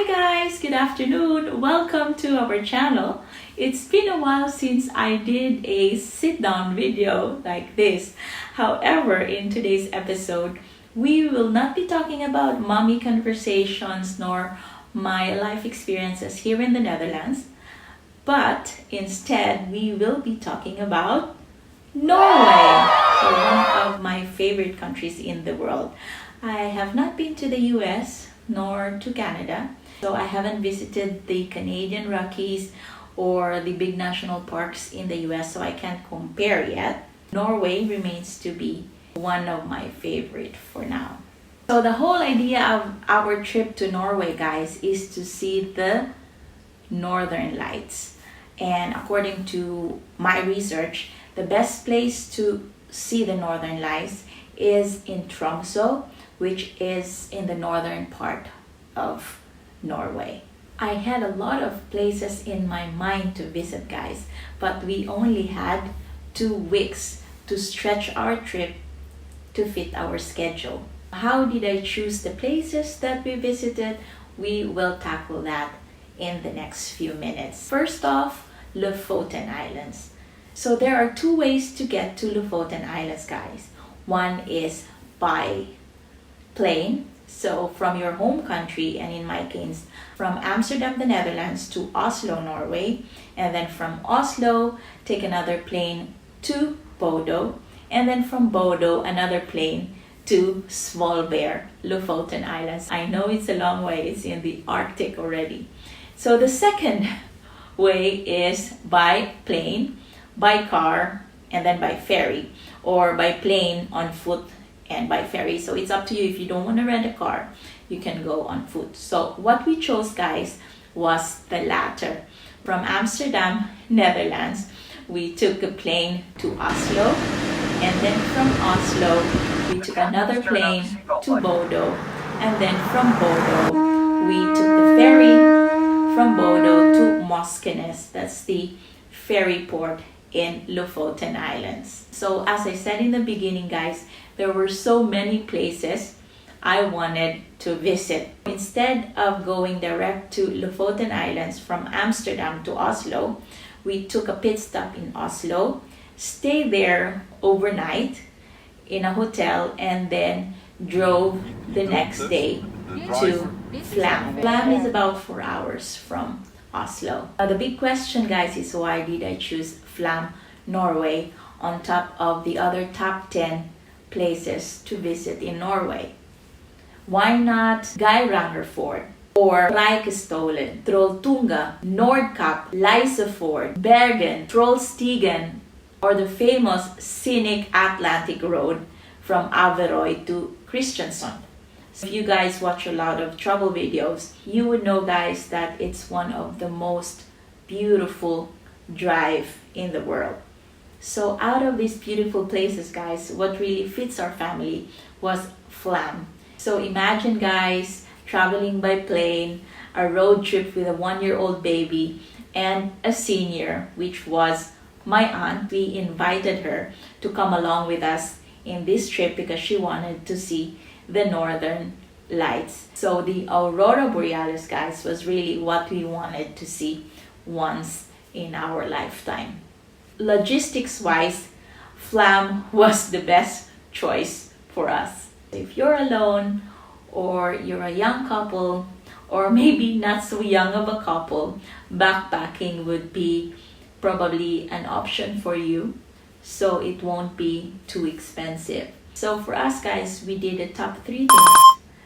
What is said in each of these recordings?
guys, good afternoon. Welcome to our channel. It's been a while since I did a sit-down video like this. However, in today's episode, we will not be talking about mommy conversations nor my life experiences here in the Netherlands, but instead we will be talking about Norway, so one of my favorite countries in the world. I have not been to the US nor to Canada, so I haven't visited the Canadian Rockies or the big national parks in the US, so I can't compare yet. Norway remains to be one of my favorite for now. So the whole idea of our trip to Norway, guys, is to see the Northern Lights. And according to my research, the best place to see the Northern Lights is in Tromsø, which is in the northern part of Norway. I had a lot of places in my mind to visit, guys, but we only had 2 weeks to stretch our trip to fit our schedule. How did I choose the places that we visited? We will tackle that in the next few minutes. First off, Lofoten Islands. So there are 2 ways to get to Lofoten Islands, guys. One is by plane, so from your home country, and in my case from Amsterdam, the Netherlands, to Oslo, Norway, and then from Oslo take another plane to Bodo, and then from Bodo another plane to Svalbard, Lofoten Islands. I know it's a long way, it's in the Arctic already. So the second way is by plane, by car, and then by ferry, or by plane, on foot, and by ferry. So it's up to you. If you don't want to rent a car, you can go on foot. So what we chose, guys, was the latter. From Amsterdam, Netherlands, we took a plane to Oslo, and then from Oslo we took another plane to Bodo, and then from Bodo we took the ferry from Bodo to Moskenes. That's the ferry port in Lofoten Islands. So as I said in the beginning, guys, there were so many places I wanted to visit. Instead of going direct to Lofoten Islands from Amsterdam to Oslo, we took a pit stop in Oslo, stayed there overnight in a hotel, and then drove the next day to Flam. Flam is about 4 hours from Oslo. The big question, guys, is why did I choose Flam, Norway, on top of the other top 10 places to visit in Norway? Why not Geirangerfjord, or Preikestolen, Trolltunga, Nordkapp, Leisefjord, Bergen, Trollstigen, or the famous scenic Atlantic Road from Averøy to Kristiansand? If you guys watch a lot of travel videos, you would know, guys, that it's one of the most beautiful drive in the world. So out of these beautiful places, guys, what really fits our family was Flam. So imagine, guys, traveling by plane, a road trip with a 1-year-old baby and a senior, which was my aunt. We invited her to come along with us in this trip because she wanted to see the Northern Lights. So the Aurora Borealis, guys, was really what we wanted to see once in our lifetime. Logistics wise, Flam was the best choice for us. If you're alone, or you're a young couple, or maybe not so young of a couple, backpacking would be probably an option for you, so it won't be too expensive. So for us, guys, we did the top 3 things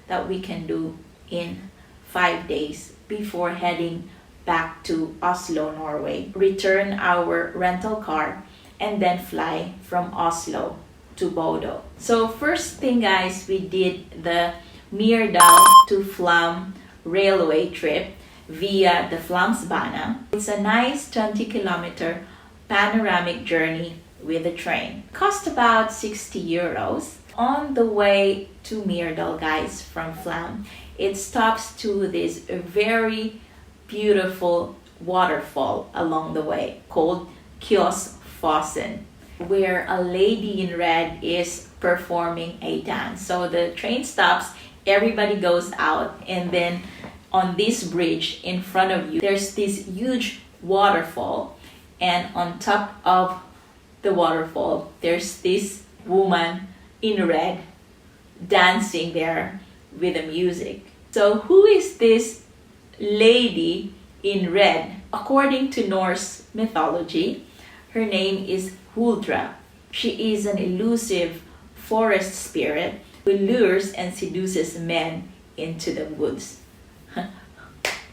that we can do in 5 days before heading back to Oslo, Norway. Return our rental car and then fly from Oslo to Bodo. So first thing, guys, we did the Myrdal to Flam railway trip via the Flamsbana. It's a nice 20-kilometer panoramic journey with a train. Cost about 60 euros. On the way to Myrdal, guys, from Flam, it stops to this very beautiful waterfall along the way called Kjosfossen, where a lady in red is performing a dance. So the train stops, everybody goes out, and then on this bridge in front of you, there's this huge waterfall, and on top of the waterfall, there's this woman in red dancing there with the music. So who is this lady in red? According to Norse mythology, her name is Huldra. She is an elusive forest spirit who lures and seduces men into the woods.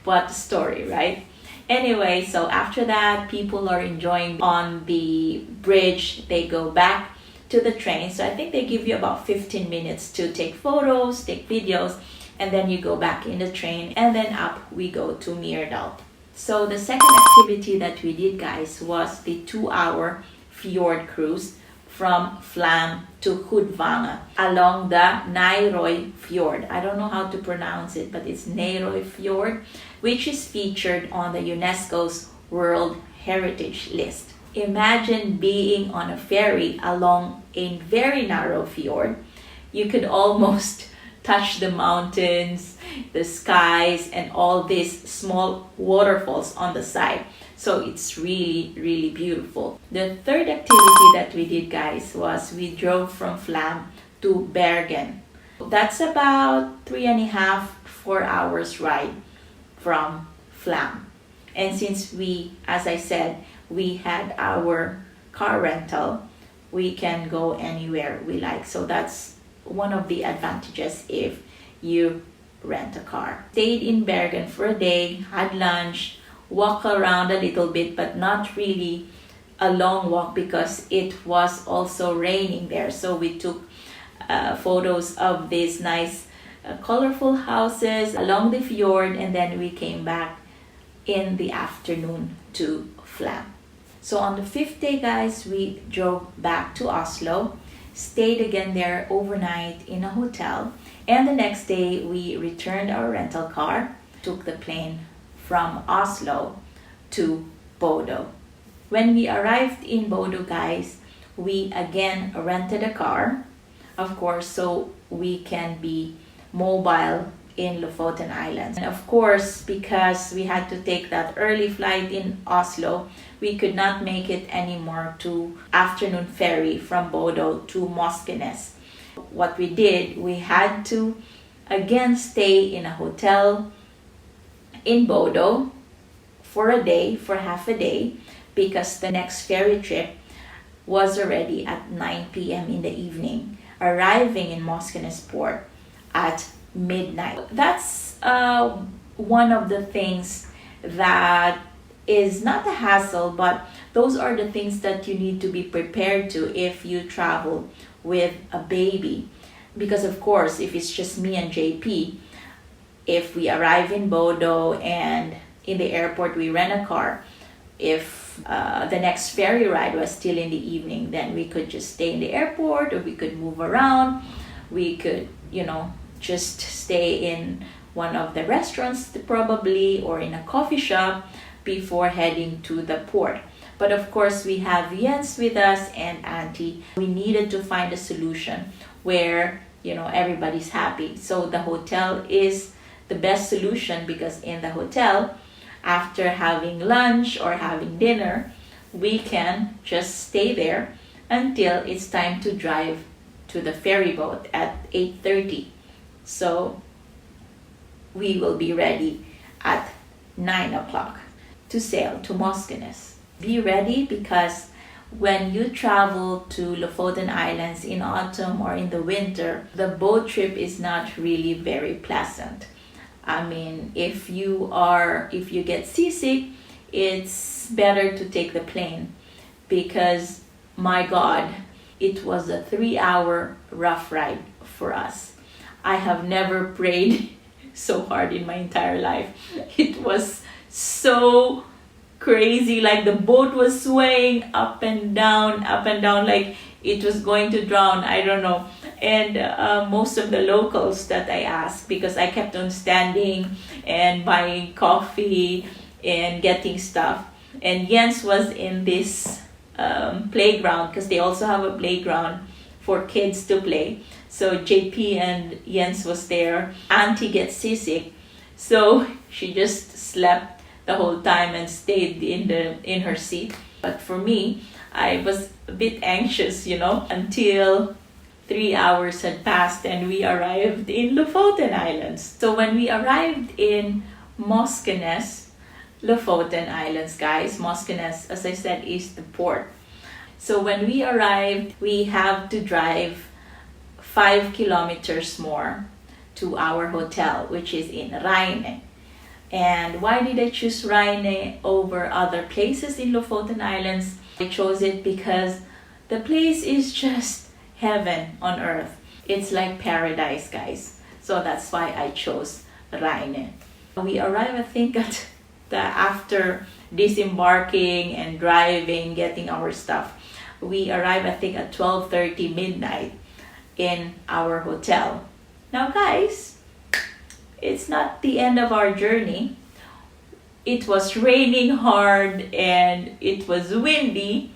What a story, right? Anyway, so after that, people are enjoying on the bridge. They go back to the train. So I think they give you about 15 minutes to take photos, take videos, and then you go back in the train, and then up we go to Myrdal. So the second activity that we did, guys, was the 2-hour fjord cruise from Flam to Hudvanga along the Nairoy Fjord. I don't know how to pronounce it, but it's Nairoy Fjord, which is featured on the UNESCO's World Heritage List. Imagine being on a ferry along a very narrow fjord. You could almost touch the mountains, the skies, and all these small waterfalls on the side. So it's really, really beautiful. The third activity that we did, guys, was we drove from Flam to Bergen. That's about 3.5-4 hours ride from Flam. And since we, as I said, we had our car rental, we can go anywhere we like. So that's one of the advantages if you rent a car. Stayed in Bergen for a day, had lunch, walk around a little bit, but not really a long walk because it was also raining there. So we took photos of these nice colorful houses along the fjord, and then we came back in the afternoon to Flam. So on the 5th day, guys, we drove back to Oslo, stayed again there overnight in a hotel, and the next day we returned our rental car, took the plane from Oslo to Bodo. When we arrived in Bodo, guys, we again rented a car, of course, so we can be mobile in Lofoten Islands. And of course, because we had to take that early flight in Oslo, we could not make it anymore to afternoon ferry from Bodo to Moskenes. What we did, we had to again stay in a hotel in Bodo for a day, for half a day, because the next ferry trip was already at 9 p.m. in the evening, arriving in Moskenes port at midnight. That's one of the things that is not a hassle, but those are the things that you need to be prepared to if you travel with a baby. Because of course, if it's just me and JP, if we arrive in Bodo and in the airport we rent a car, if the next ferry ride was still in the evening, then we could just stay in the airport, or we could move around. We could, just stay in one of the restaurants probably, or in a coffee shop before heading to the port. But of course, we have Jens with us and Auntie. We needed to find a solution where, everybody's happy. So the hotel is the best solution, because in the hotel, after having lunch or having dinner, we can just stay there until it's time to drive to the ferry boat at 8:30. So we will be ready at 9 o'clock to sail to Moskenes. Be ready, because when you travel to Lofoten Islands in autumn or in the winter, the boat trip is not really very pleasant. I mean, if you get seasick, it's better to take the plane, because my God, it was a 3-hour rough ride for us. I have never prayed so hard in my entire life. It was so crazy, like the boat was swaying up and down, like it was going to drown. I don't know. And most of the locals that I asked, because I kept on standing and buying coffee and getting stuff, and Jens was in this playground, because they also have a playground for kids to play. So JP and Jens was there. Auntie gets seasick, So she just slept the whole time and stayed in her seat. But for me, I was a bit anxious, until 3 hours had passed and we arrived in Lofoten Islands. So when we arrived in Moskenes, Lofoten Islands, guys, Moskenes, as I said, is the port. So when we arrived, we have to drive 5 kilometers more to our hotel, which is in Rheine. And why did I choose Rheine over other places in Lofoten Islands? I chose it because the place is just heaven on earth. It's like paradise, guys. So that's why I chose Rheine. We arrived, I think, after disembarking and driving, getting our stuff. We arrived, I think, at 12:30 midnight in our hotel. Now, guys, it's not the end of our journey. It was raining hard and it was windy.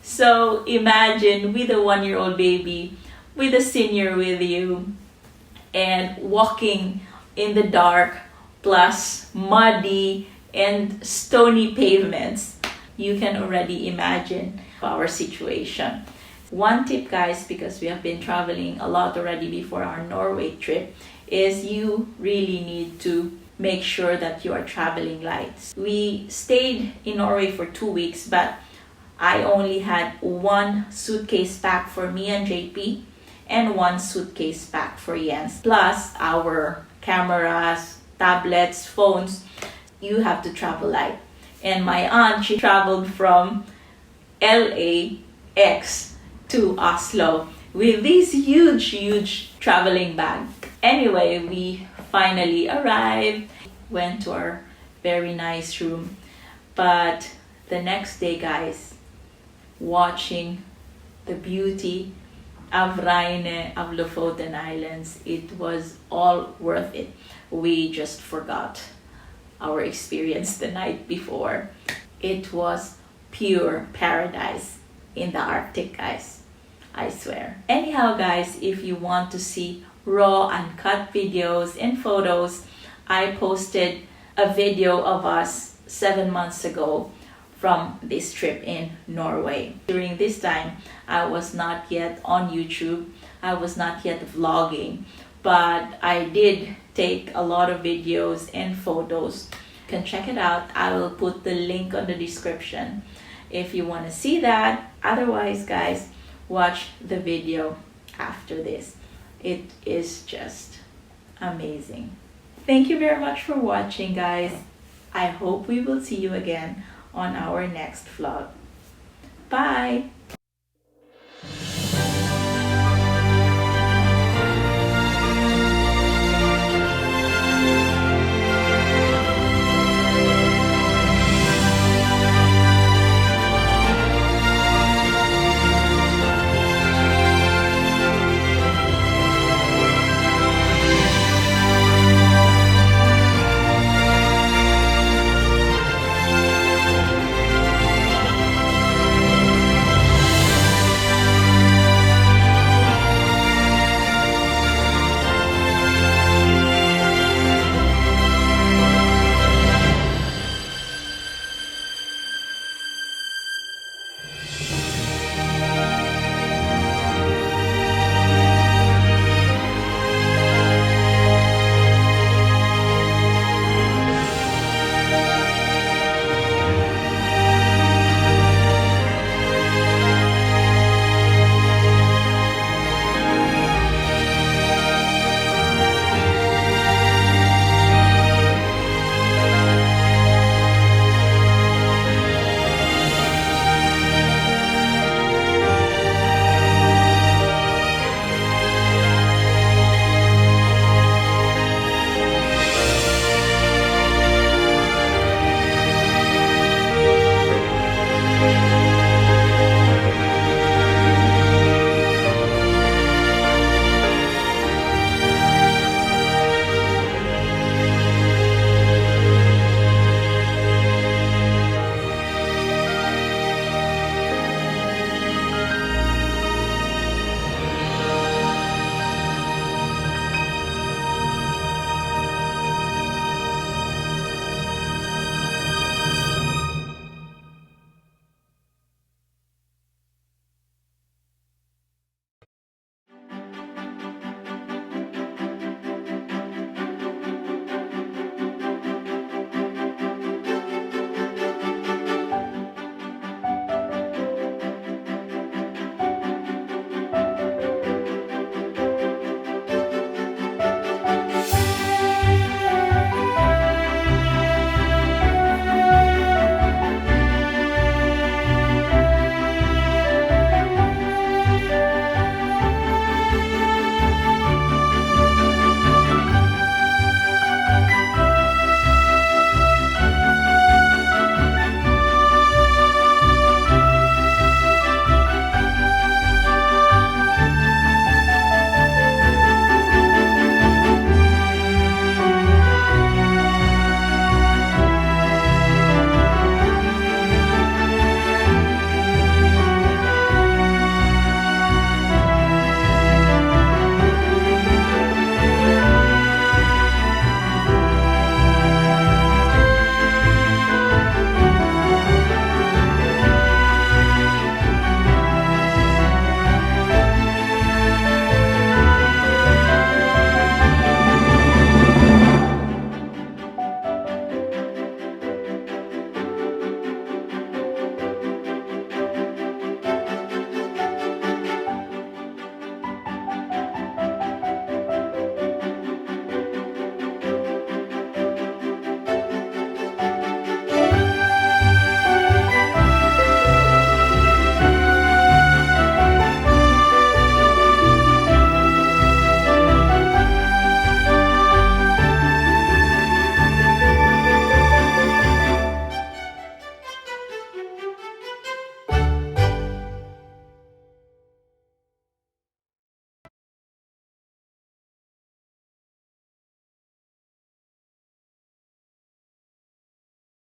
So imagine with a 1-year-old baby, with a senior with you, and walking in the dark, plus muddy and stony pavements. You can already imagine our situation. One tip, guys, because we have been traveling a lot already before our Norway trip, is you really need to make sure that you are traveling light. We stayed in Norway for 2 weeks, but I only had 1 suitcase pack for me and JP and 1 suitcase pack for Jens, plus our cameras, tablets, phones. You have to travel light. And my aunt, she traveled from LAX to Oslo with this huge traveling bag. Anyway, we finally arrived, went to our very nice room. But the next day, guys, watching the beauty of Rheine, of Lofoten Islands, it was all worth it. We just forgot our experience the night before. It was pure paradise in the Arctic, guys. I swear. Anyhow, guys, if you want to see raw uncut videos and photos, I posted a video of us 7 months ago from this trip in Norway. During this time, I was not yet on YouTube. I was not yet vlogging, but I did take a lot of videos and photos. You can check it out. I will put the link on the description if you want to see that. Otherwise, guys, watch the video after this. It is just amazing. Thank you very much for watching, guys. I hope we will see you again on our next vlog. Bye!